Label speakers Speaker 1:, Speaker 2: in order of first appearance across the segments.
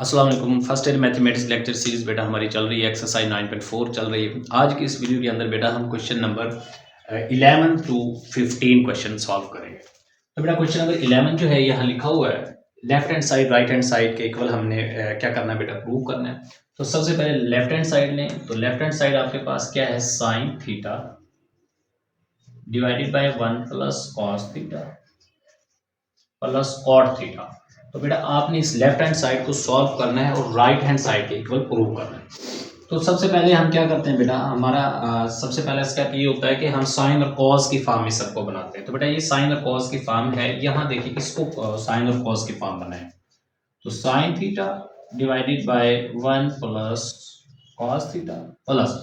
Speaker 1: अस्सलाम वालेकुम। First year mathematics lecture series बेटा हमारी चल रही है, एक्सरसाइज 9.4 चल रही है। आज की इस वीडियो के अंदर बेटा हम question number 11 to 15 question solve करेंगे। तो बेटा क्वेश्चन नंबर 11 जो है यहाँ लिखा हुआ है, left hand side right hand side के इक्वल हमने क्या करना है बेटा, प्रूव करना है। तो सबसे पहले लेफ्ट हैंड साइड लें। तो लेफ्ट हैंड साइड आपके पास क्या है, sine theta divided by 1 plus cos theta plus cot theta. तो बेटा आपने इस लेफ्ट हैंड साइड को सॉल्व करना है और राइट हैंड साइड के इक्वल प्रूव करना है। तो सबसे पहले हम क्या करते हैं बेटा, हमारा सबसे पहला स्टेप ये होता है कि हम साइन और कॉस की फॉर्म में सबको बनाते हैं। तो बेटा ये साइन और कॉस की फॉर्म है, यहाँ देखिए इसको साइन और कॉस की फॉर्म बनाए। तो sign theta divided by 1 plus cos theta plus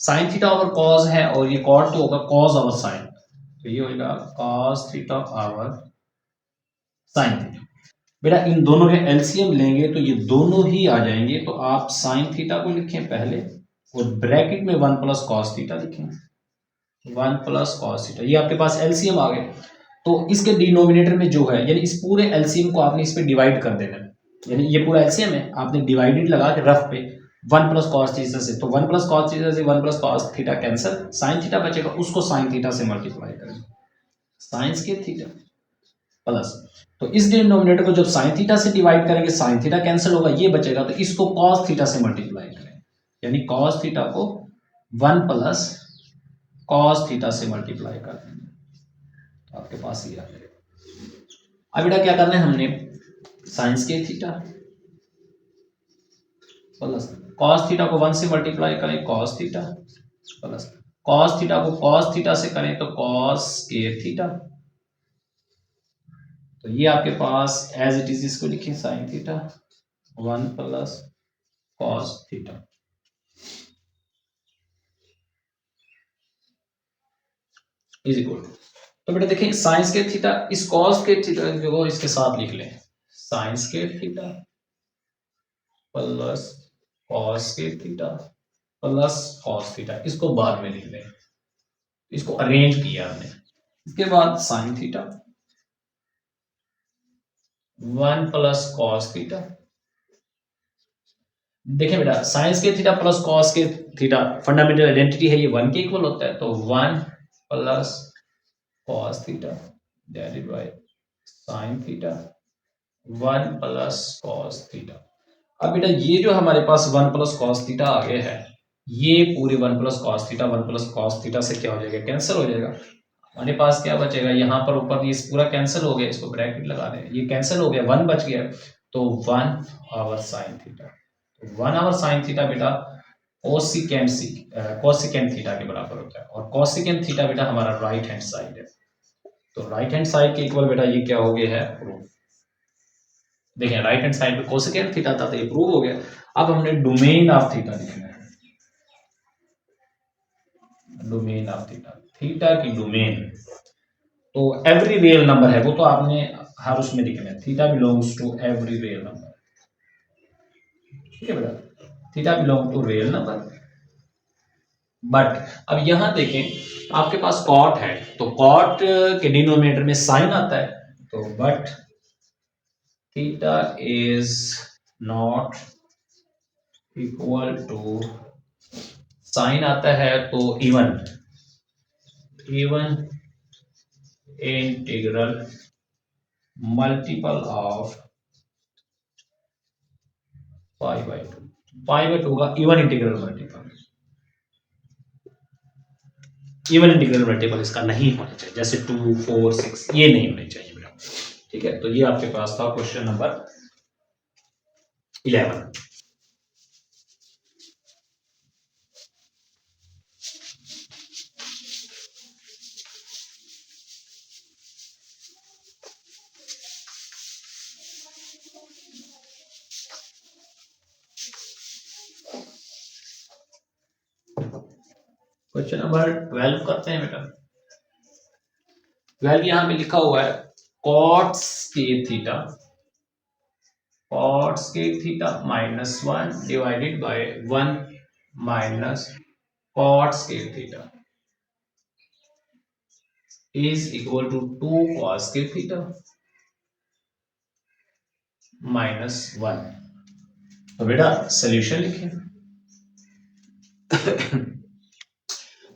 Speaker 1: sine theta over cos है और ये कॉट तो होगा कॉस ओवर साइन, तो ये होगा cos theta over sine theta. बेटा इन दोनों के एलसीएम लेंगे तो ये दोनों ही आ जाएंगे। तो आप साइन थीटा को लिखें पहले और ब्रैकेट में 1 प्लस कॉस थीटा लिखें। 1 प्लस कॉस थीटा, ये आपके पास एलसीएम आ गए। तो इसके डिनोमिनेटर में जो है, यानी इस पूरे एलसीएम को आपने इस पे डिवाइड कर देना है। यानी ये पूरा एलसीएम है, आपने डिवाइडेड लगा के रफ पे 1 प्लस कॉस थीटा से, तो 1 प्लस कॉस थीटा से 1 plus cos theta cancel, sine theta बचेगा, उसको साइन थीटा से मल्टीप्लाई करें, साइन स्क्वायर थीटा प्लस। तो इस डिनोमिनेटर को जब साइन थीटा से डिवाइड करेंगे, साइन थीटा कैंसिल होगा, ये बचेगा, तो इसको कॉस थीटा से मल्टीप्लाई करें, यानी कॉस थीटा को 1 प्लस कॉस थीटा से मल्टीप्लाई कर देंगे, तो आपके पास ये आ जाएगा। अब बेटा क्या करना है हमने, sign square theta plus cos theta को 1 से मल्टीप्लाई करें, cos theta plus cos theta को कॉस थीटा से करें तो कॉस स्क्वायर थीटा। तो ये आपके पास एज इट इज, इसको लिखें sine theta 1 plus cos theta is equal to, तो बेटा देखें साइन स्क्वायर थीटा, इस कॉस के थीटा को इसके साथ लिख लें, sine square theta plus cos square theta plus cos theta, इसको बाद में लिख लें, इसको अरेंज किया हमने। इसके बाद sign theta 1 plus cos theta. देखिए बेटा sine square theta plus cos के थीटा फंडामेंटल आइडेंटिटी है, ये 1 के इक्वल होता है, तो 1 plus cos theta divided by sine theta 1 plus cos theta. अब बेटा ये जो हमारे पास 1 प्लस कॉस थीटा आ गया है, ये पूरे 1 plus cos theta 1 plus cos theta से क्या हो जाएगा, कैंसिल हो जाएगा। हमारे पास क्या बचेगा, यहाँ पर ऊपर ये पूरा कैंसिल हो गया, इसको ब्रैकेट लगा दें, ये कैंसिल हो गया, 1 बच गया, तो 1 आवर साइन थीटा। तो 1 आवर साइन थीटा बेटा कोसिकेंट थीटा के बराबर होता है, और कोसिकेंट थीटा बेटा हमारा राइट हैंड साइड है। तो राइट हैंड साइड के इक्वल बेटा ये क्या हो गया है, प्रूफ। देखें राइट हैंड साइड पे कोसेकेंट थीटा था, तो ये प्रूव हो गया। अब हमने डोमेन ऑफ थीटा लिखना है, डोमेन ऑफ थीटा, थीटा की डोमेन। तो एवरी रियल नंबर है वो, तो आपने हर उसमें लिखना है, theta belongs to every real number, ठीक है बेटा, theta belong to real number. But अब यहां देखें आपके पास कॉट है, तो कॉट के डिनोमिनेटर में साइन आता है, तो but theta is not equal to, sine आता है तो even integral multiple of pi by two का even integral multiple, even integral multiple इसका नहीं होना चाहिए, जैसे 2 4 6 ये नहीं होने चाहिए बेटा, ठीक है। तो ये आपके पास था क्वेश्चन नंबर 11। क्वेश्चन नंबर 12 करते हैं बेटा। 12 यहां पे लिखा हुआ है cot square theta -1 divided by 1 minus cot square theta is equal to 2 cos square theta -1। तो बेटा सोल्यूशन लिखें।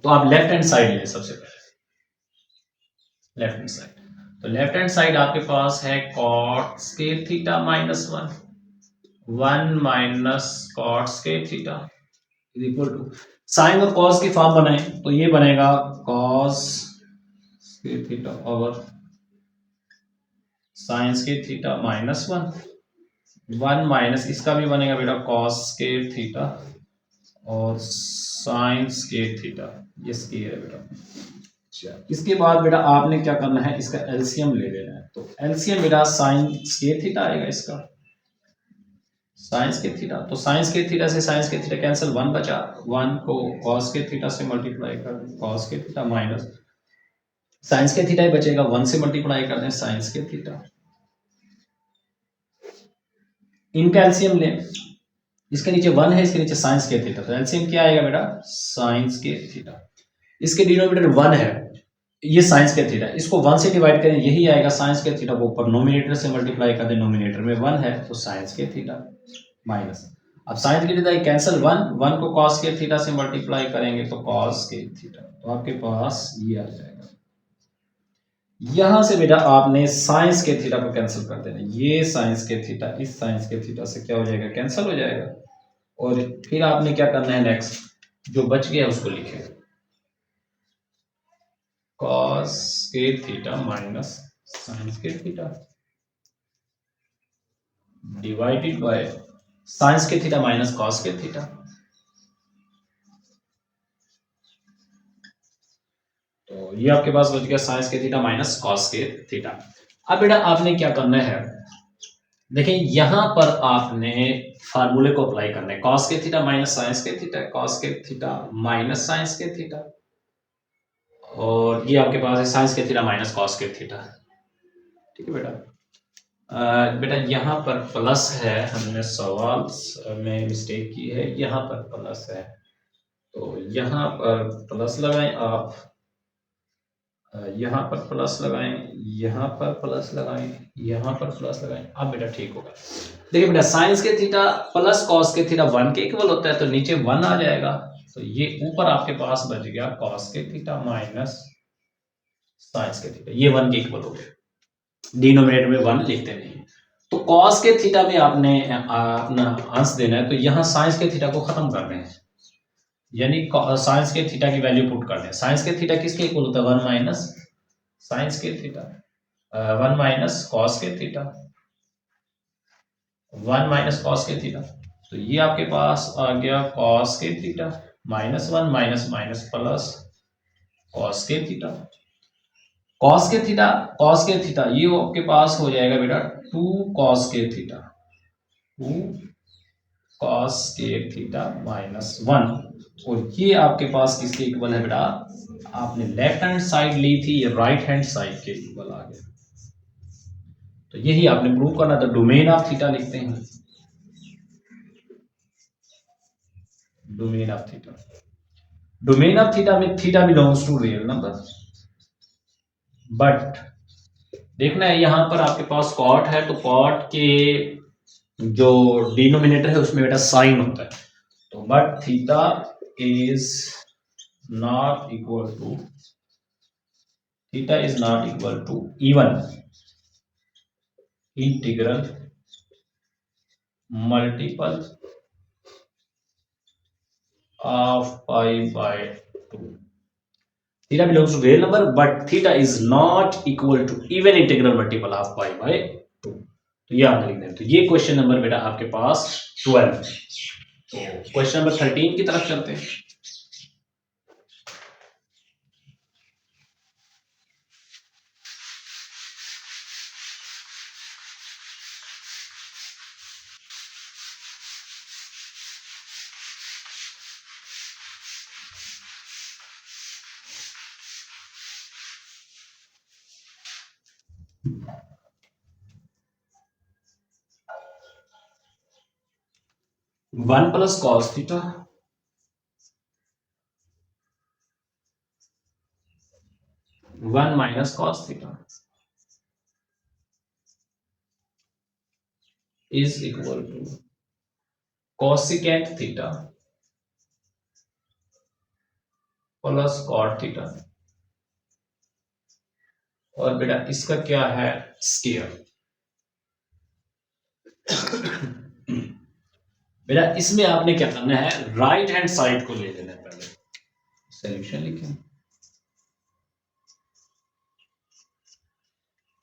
Speaker 1: तो आप लेफ्ट हैंड साइड लें सबसे पहले, लेफ्ट हैंड साइड। तो लेफ्ट हैंड साइड आपके पास है cot square theta minus 1 minus cot square theta is equal to, sine और कॉस की फॉर्म बनाए तो ये बनेगा cos square theta over sine square theta minus 1 minus इसका भी बनेगा बेटा कॉस स्क्वायर थीटा और साइन स्क्वायर थीटा, ये स्क्वायर है बेटा। अच्छा, इसके बाद बेटा आपने क्या करना है, इसका एलसीएम ले लेना है। तो एलसीएम बेटा साइन स्क्वायर थीटा आएगा, इसका साइन स्क्वायर थीटा। तो साइन स्क्वायर थीटा से साइन स्क्वायर थीटा कैंसिल, 1 बचा, 1 को कॉस स्क्वायर थीटा से मल्टीप्लाई कर दें, cos square theta minus sine square theta ही बचेगा, 1 से मल्टीप्लाई कर दें साइन स्क्वायर थीटा। इनका एलसीएम लें, इसके नीचे 1 है, इसके नीचे साइन स्क्वायर थीटा, तो एलसीएम क्या आएगा बेटा साइन स्क्वायर थीटा। इसके डिनोमिनेटर 1 है, ये साइन स्क्वायर थीटा, इसको 1 से डिवाइड करें यही आएगा साइन स्क्वायर थीटा, को ऊपर नोमिनेटर से मल्टीप्लाई कर दें, नोमिनेटर में 1 है तो साइन स्क्वायर थीटा माइनस, अब साइन स्क्वायर थीटा कैंसिल, 1 को कॉस स्क्वायर थीटा से मल्टीप्लाई करेंगे तो कॉस स्क्वायर थीटा, तो आपके पास ये आ जाएगा। यहां से बेटा आपने साइन स्क्वायर थीटा को कैंसिल कर देना, ये साइन स्क्वायर थीटा इस साइन स्क्वायर थीटा से क्या हो जाएगा, कैंसिल हो जाएगा। और फिर आपने क्या करना है, नेक्स्ट जो बच गया उसको लिखें, cos square theta minus sine square theta divided by sine square theta minus cos square theta. तो ये आपके पास बच गया sign square theta minus cos square theta. अब बेटा आपने क्या करना है, देखिए यहां पर आपने फार्मूले को अप्लाई करना है, cos square theta minus sine square theta, cos square theta minus sine square theta, और ये आपके पास है sign square theta minus cos square theta. ठीक है बेटा, बेटा यहाँ पर प्लस है, हमने सवाल में मिस्टेक की है, यहाँ पर प्लस है तो यहाँ पर प्लस लगाएं आप, यहाँ पर प्लस लगाएं, यहाँ पर प्लस लगाएं, यहाँ पर प्लस लगाएं, अब बेटा ठीक होगा। देखिए बेटा साइंस के थीटा प्लस कॉस के थीटा 1 के इक्वल होता है, तो नीचे 1 आ जाएगा, तो ये ऊपर आपके पास बच गया कॉस के थीटा माइनस साइंस के थीटा, ये 1 के इक्वल हो गया, डिनोमिनेटर में 1 लिखते नहीं। तो कॉस के थीटा में आपने अपना अंश देना है, तो यहाँ साइंस के थीटा को खत्म कर रहे हैं, यानी साइंस के थीटा की वैल्यू पुट कर दें। साइंस के थीटा किसके इक्वल होता है, 1 माइनस साइंस के थीटा, 1 माइनस कॉस के थीटा, 1 माइनस कॉस के थीटा, तो ये आपके पास आ गया कॉस के theta minus 1 minus minus plus cos के थीटा, कॉस के थीटा ये आपके पास हो जाएगा बेटा 2 कॉस के थीटा, 2 कॉस के थीटा माइनस 1, और ये आपके पास किसके इक्वल है बेटा, आपने लेफ्ट हैंड साइड ली थी, ये राइट हैंड साइड के इक्वल आ गया, तो यही आपने प्रूव करना था। डोमेन ऑफ थीटा लिखते हैं, domain of theta, domain of theta में theta belongs to real number, but देखना है यहां पर आपके पास कॉट है, तो कॉट के जो डिनोमिनेटर है उसमें बेटा साइन होता है, तो but theta is not equal to, theta is not equal to even integral multiple of pi by 2, theta belongs to real number but theta is not equal to even integral multiple of pi by 2, तो ये आपने लिख दें। तो ये question number बेटा आपके पास 12, तो क्वेश्चन नंबर 13 की तरफ चलते हैं। One plus cos theta one minus cos theta is equal to cosecant theta plus cot theta, और बेटा इसका क्या है स्क्वायर। बेटा इसमें आपने क्या करना है, राइट हैंड साइड को ले लेना है। पहले सॉल्यूशन लिखें,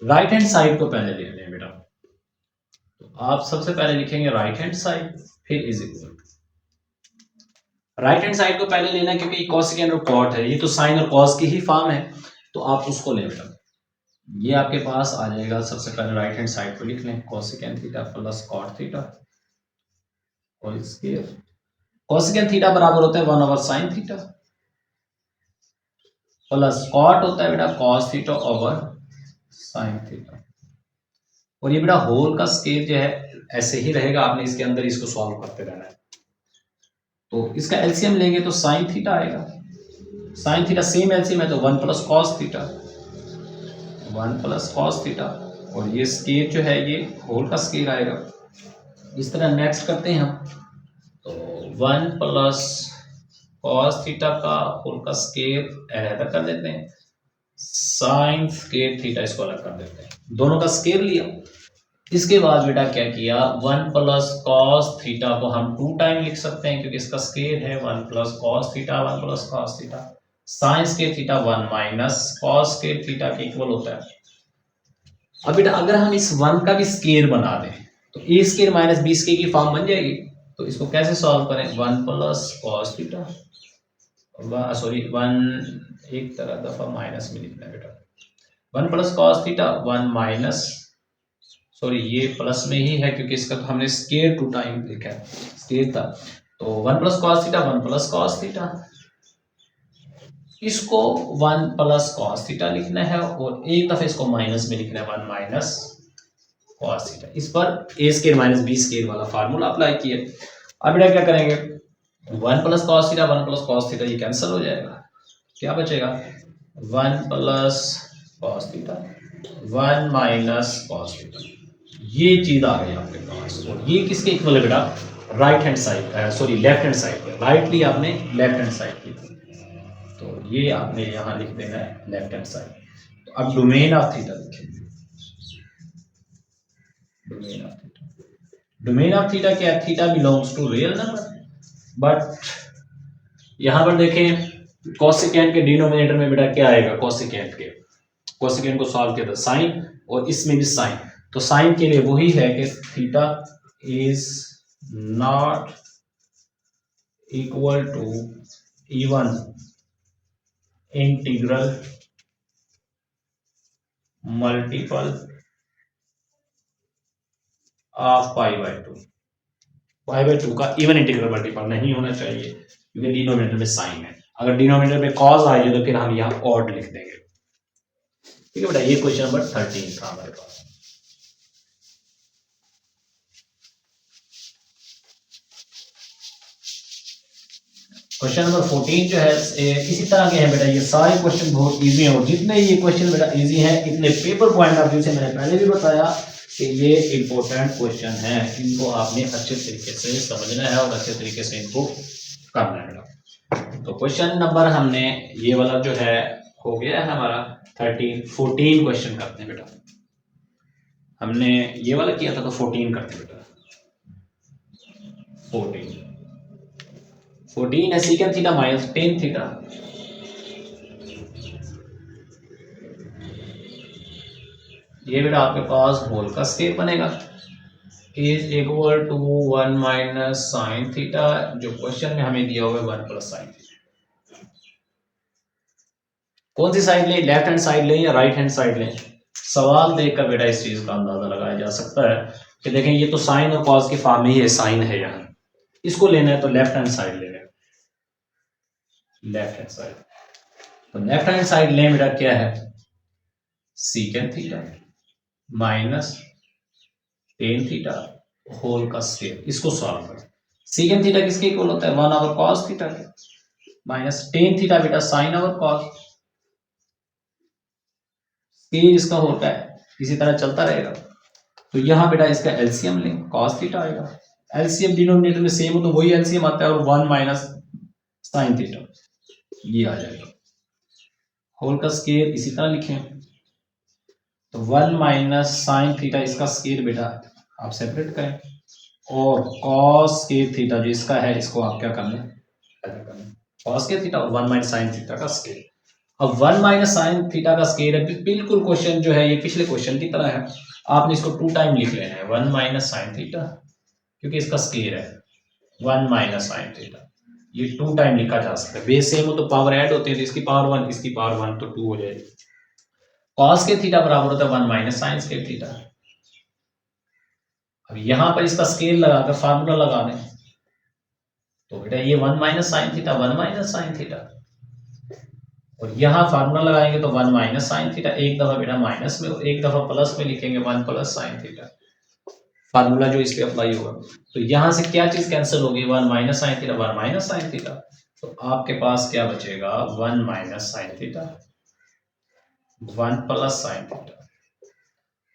Speaker 1: राइट हैंड साइड को पहले ले लें बेटा। तो आप सबसे पहले लिखेंगे राइट हैंड साइड, फिर is equal to, right hand side को पहले लेना क्योंकि कोसेकेंट और कॉट है, ये तो साइन और कॉस की ही फॉर्म है, तो आप उसको ले बेटा। ये आपके पास आ जाएगा, सबसे पहले राइट हैंड साइड को लिख लें, cosecant theta plus cot theta और स्क्वायर। कोसेकेंट थीटा बराबर होता है 1 over sine theta, plus cot होता है बेटा cos theta over sine theta, और ये बेटा होल का स्केल जो है ऐसे ही रहेगा, आपने इसके अंदर इसको सॉल्व करते रहना है। तो इसका एलसीएम लेंगे तो साइन थीटा आएगा, साइन थीटा सेम एलसीएम है तो 1 plus cos theta, 1 plus cos theta, और ये स्केल जो है ये होल का स्केल आएगा। इस तरह नेक्स्ट करते हैं हम, तो 1 प्लस कॉस थीटा का होल का स्केल अलग कर देते हैं, साइन स्केल थीटा इसको अलग कर देते हैं, दोनों का स्केल लिया। इसके बाद बेटा क्या किया, 1 प्लस कॉस थीटा को हम 2 टाइम लिख सकते हैं क्योंकि इसका स्केल है 1 plus cos theta, 1 plus cos theta, sine scale theta 1 minus cos scale theta के इक्वल होता है। अब बेटा अगर हम इस 1 का भी स्केल बना दें तो a scale minus b scale की फॉर्म बन जाएगी। तो इसको कैसे सॉल्व करें, 1 प्लस कॉस थीटा, सॉरी 1 एक तरह दफा माइनस में लिखना है बेटा, 1 plus cos theta 1 minus, sorry ये प्लस में ही है क्योंकि इसका तो हमने स्केयर 2 टाइम लिखा है, स्केयर था, तो 1 plus cos theta 1 plus cos theta, इसको 1 प्लस कॉस थीटा लिखना है और एक दफा इसको माइनस में लिखना है 1 माइनस कॉस थीटा। इस पर ए स्केयर माइनस बी स्केयर वाला फार्मूला अप्लाई किया। अब बेटा क्या करेंगे, 1 plus cos theta 1 plus cos theta ये कैंसिल हो जाएगा, क्या बचेगा 1 plus cos theta 1 minus cos theta, ये चीज आ गई आपके पास। और ये किसके इक्वल है बेटा, right hand side, sorry left hand side पे, राइटली आपने लेफ्ट हैंड साइड की, तो ये आपने यहाँ लिख देना है लेफ्ट हैंड साइड। तो अब डोमेन ऑफ थीटा लिखेंगे, domain of theta, domain of theta क्या है, theta belongs to real number, but यहां पर देखें कोसेकेंट के डिनोमिनेटर में बेटा क्या आएगा, कोसेकेंट के, कोसेकेंट को सॉल्व किया था साइन, और इसमें भी साइन, तो साइन के लिए वही है कि theta is not equal to even integral multiple of pi by 2, pi by 2 का इवन इंटीग्रल मल्टीपल नहीं होना चाहिए क्योंकि डिनोमिनेटर में साइन है, अगर डिनोमिनेटर में कॉस आ जाए तो फिर हम यहाँ ऑड लिख देंगे। ठीक है बेटा, ये क्वेश्चन नंबर 13 था हमारे पास। क्वेश्चन नंबर 14 जो है इसी तरह के हैं बेटा, ये सारे क्वेश्चन बहुत इजी हैं, और जितने ये क्वेश्चन बेटा इजी हैं इतने पेपर पॉइंट ऑफ व्यू से मैंने पहले भी बताया कि ये इंपॉर्टेंट क्वेश्चन हैं, इनको आपने अच्छे तरीके से समझना है और अच्छे तरीके से इनको करना है बेटा। तो क्वेश्चन नंबर हमने ये वाला जो है हो गया है हमारा 14 क्वेश्चन करते हैं बेटा, हमने ये वाला किया था तो 14 करते हैं बेटा, 14 है secant theta minus tan theta, ये बेटा आपके पास होल का स्केल बनेगा, is equal to 1 minus sine theta, जो क्वेश्चन में हमें दिया हुआ है 1 प्लस साइन थीटा। कौन सी साइड लें, लेफ्ट हैंड साइड लें या राइट हैंड साइड लें, सवाल देखकर बेटा इस चीज का अंदाजा लगाया जा सकता है कि देखें ये तो साइन और कॉस की फॉर्म में ही है, साइन है यहाँ, इसको लेना है तो लेफ्ट हैंड साइड लेना है, लेफ्ट हैंड साइड, तो लेफ्ट हैंड साइड लें बेटा क्या है, secant theta minus tan theta whole का स्क्वायर, इसको सॉल्व करें। सीकेंट थीटा किसके इक्वल होता है, 1 over cos theta minus tan theta बेटा साइन ओवर कॉस, स्क्वायर इसका होता है, इसी तरह चलता रहेगा। तो यहां बेटा इसका एलसीएम लें, कॉस थीटा आएगा, एलसीएम डिनोमिनेटर में सेम हो तो वही एलसीएम आता है और 1 माइनस साइन थीटा ये आ जाएगा। होल का स्केयर इसी तरह लिखें तो 1 माइनस साइन थीटा इसका स्केयर बेटा आप सेपरेट करें और कॉस के थीटा जो इसका है इसको आप क्या करना है कॉस के थीटा और 1 माइनस साइन थीटा का स्केयर। अब 1 माइनस साइन थीटा का स्केयर है बिल्कुल क्वेश्चन जो है ये पिछले क्वेश्चन की तरह है, आपने इसको 2 टाइम लिख लेना है 1 माइनस साइन थीटा क्योंकि इसका स्केयर है 1 माइनस साइन थीटा, ये 2 टाइम लिखा जा सकता है। बेस सेम हो तो पावर ऐड होती है तो इसकी पावर 1 इसकी पावर 1 तो 2 हो जाएगी। कॉस के थीटा बराबर होता है 1 माइनस साइन स्क्वायर थीटा। अब यहां पर इसका स्केल लगाकर फार्मूला लगा दें तो बेटा ये 1 minus sine theta 1 minus sine theta और यहां फार्मूला लगाएंगे तो 1 माइनस साइन थीटा, एक दफा बेटा माइनस में एक दफा प्लस में लिखेंगे 1 प्लस साइन थीटा फार्मूला जो इस पे अप्लाई होगा। तो यहां से क्या चीज कैंसिल होगी 1 minus sine theta 1 minus sine theta, तो आपके पास क्या बचेगा 1 minus sine theta 1 plus sign theta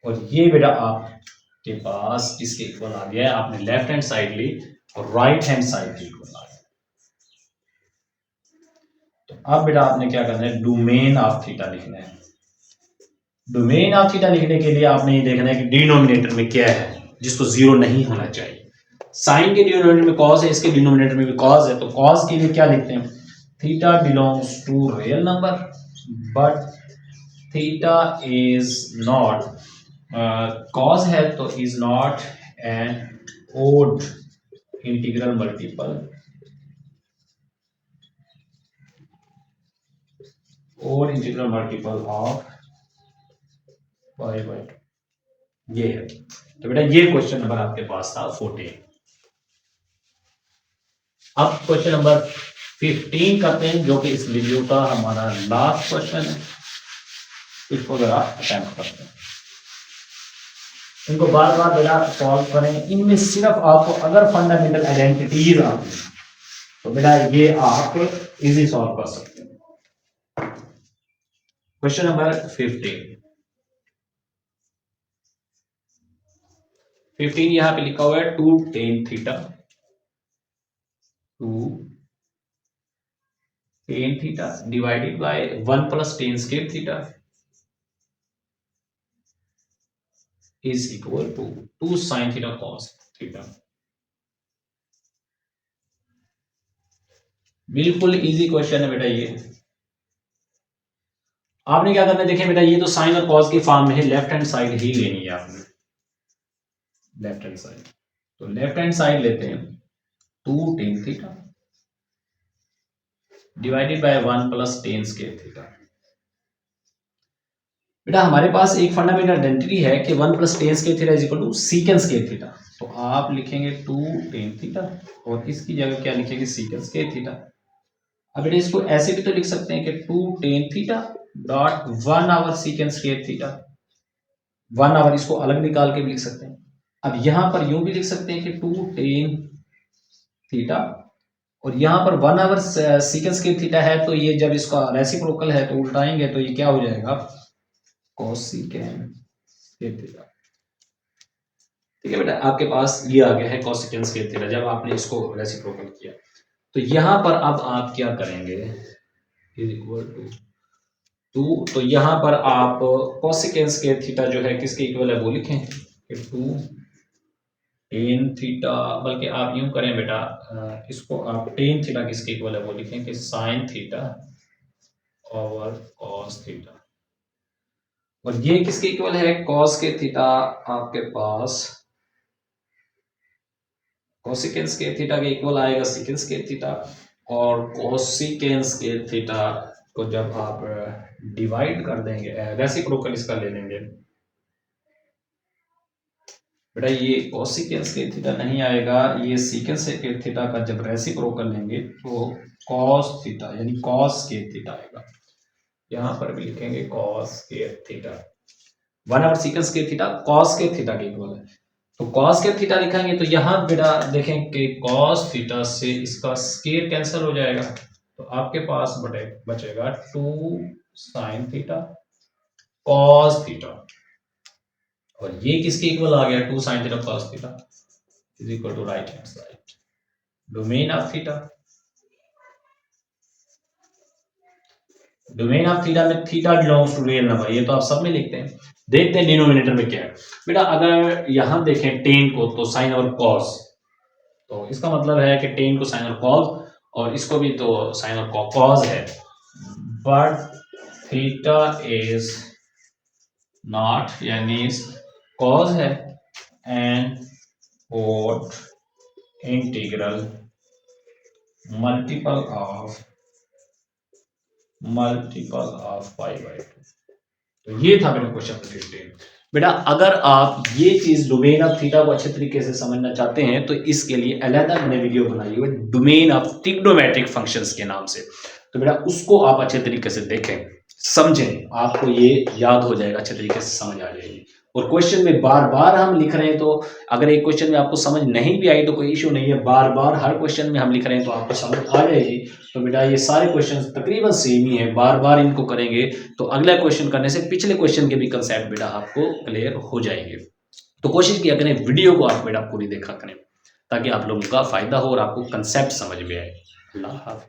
Speaker 1: और ये बेटा आपके पास इसके इक्वल आ गया है। आपने लेफ्ट हैंड साइड ली और राइट हैंड साइड के इक्वल आ गया। तो अब बेटा आपने क्या करना है डोमेन ऑफ थीटा लिखना है। डोमेन ऑफ थीटा लिखने के लिए आपने ये देखना है कि डिनोमिनेटर में क्या है जिसको जीरो नहीं होना चाहिए। साइन के डिनोमिनेटर में कॉस है, इसके डिनोमिनेटर में भी कॉस है, तो कॉस के लिए क्या लिखते हैं theta belongs to real number but theta is not cos है तो is not an odd integral multiple और इंटीग्रल मल्टीपल ऑफ y/2 ये है। तो बेटा ये क्वेश्चन नंबर आपके पास था 14। अब क्वेश्चन नंबर 15 करते हैं जो कि इस वीडियो का हमारा लास्ट क्वेश्चन है, इसको जरा अटेम्प्ट करते हैं। इनको बार बार बेटा सॉल्व करें। इनमें सिर्फ आपको अगर फंडामेंटल आइडेंटिटीज आती है तो बेटा ये आप इजी सॉल्व कर सकते हैं। क्वेश्चन नंबर 15 यहां पे लिखा हुआ है 2 tan theta 2 tan theta divided by 1 plus tan square theta is equal to 2 sin theta cos theta। बिल्कुल इजी क्वेश्चन है बेटा ये। आपने क्या करना है देखें बेटा ये तो साइन और कॉस की फॉर्म में है, लेफ्ट हैंड साइड ही लेनी है आपने। लेफ्ट हैंड साइड तो लेफ्ट हैंड साइड लेते हैं 2 tan theta divided by 1 plus tan square theta. बेटा हमारे पास एक फंडामेंटल आइडेंटिटी है कि 1 plus tan square theta is equal to secant square theta, तो आप लिखेंगे 2 tan थीटा और इसकी जगह क्या लिखेंगे सीकेंट स्क्वायर थीटा। अब बेटा इसको ऐसे भी तो लिख सकते हैं कि 2 tan theta dot 1 over secant square theta 1 over इसको अलग निकाल के भी लिख सकते हैं। अब यहां पर यूं भी लिख सकते हैं कि 2 tan थीटा और यहां पर 1 आवर सीकेंट स्क्वायर थीटा है तो ये जब इसका रेसिप्रोकल है तो उल्टाएंगे तो ये क्या हो जाएगा कोसिकेंट स्क्वायर थीटा। ठीक है बेटा आपके पास ये आ गया है कोसिकेंट स्क्वायर थीटा जब आपने इसको रेसिप्रोकल किया। तो यहां पर अब आप क्या करेंगे इज इक्वल टू 2, तो यहां पर आप कोसिकेंट स्क्वायर थीटा जो है किसके इक्वल है वो लिखें कि 2 tan थीटा, बल्कि आप यूं करें बेटा इसको आप tan थीटा किसके इक्वल है वो लिखें कि sin theta over cos theta और ये किसके इक्वल है cos के थीटा आपके पास कोसिकेंट स्क्वायर थीटा के इक्वल आएगा सीकेंट स्क्वायर थीटा और कोसिकेंट स्क्वायर थीटा को जब आप डिवाइड कर देंगे रेसिप्रोकल इसका ले लेंगे बेटा ये कोसिकेंट स्क्वायर थीटा नहीं आएगा, ये सीकेंट स्क्वायर थीटा का जब रेसिप्रोकल लेंगे तो cos थीटा यानी cos स्क्वायर थीटा आएगा। यहां पर भी लिखेंगे cos square theta 1 over secant square theta cos square theta के इक्वल है। तो cos स्क्वायर थीटा लिखेंगे तो यहां बेटा देखें कि cos थीटा से इसका स्क्वायर कैंसिल हो जाएगा तो आपके पास बचेगा 2 sin थीटा cos थीटा और ये किसके इक्वल आ गया 2 sin theta cos theta is equal to right hand side domain of theta. Domain of theta में theta belongs to real number, ये तो आप सब में लिखते हैं। देखते हैं डिनोमिनेटर में क्या है बेटा। अगर यहां देखें टेन को तो साइन और कॉस, तो इसका मतलब है कि टेन को साइन और कॉस, और इसको भी तो साइन और कॉस है, बट थीटा इज नॉट, यानी कॉस है, एंड कोट integral multiple of pi by 2। तो ये था मेरा क्वेश्चन नंबर 15 बेटा। अगर आप ये चीज डोमेन ऑफ थीटा को अच्छे तरीके से समझना चाहते हैं तो इसके लिए अलग मैंने वीडियो बनाई हुई है डोमेन ऑफ ट्रिग्नोमेट्रिक फंक्शंस के नाम से, तो बेटा उसको आप अच्छे तरीके से देखें, समझें, आपको ये याद हो जाएगा, अच्छे तरीके से समझ आ जाएगी। और क्वेश्चन में बार बार हम लिख रहे हैं, तो अगर एक क्वेश्चन में आपको समझ नहीं भी आई तो कोई इश्यू नहीं है, बार बार हर क्वेश्चन में हम लिख रहे हैं तो आपको समझ आ जाएगी। तो बेटा ये सारे क्वेश्चन तकरीबन सेम ही है, बार बार इनको करेंगे तो अगला क्वेश्चन करने से पिछले क्वेश्चन के भी कंसेप्ट बेटा आपको क्लियर हो जाएंगे। तो कोशिश किया करें वीडियो को आप बेटा पूरी देखा करें ताकि आप लोगों का फायदा हो और आपको कंसेप्ट समझ में आए। अल्लाह हाफ़िज़।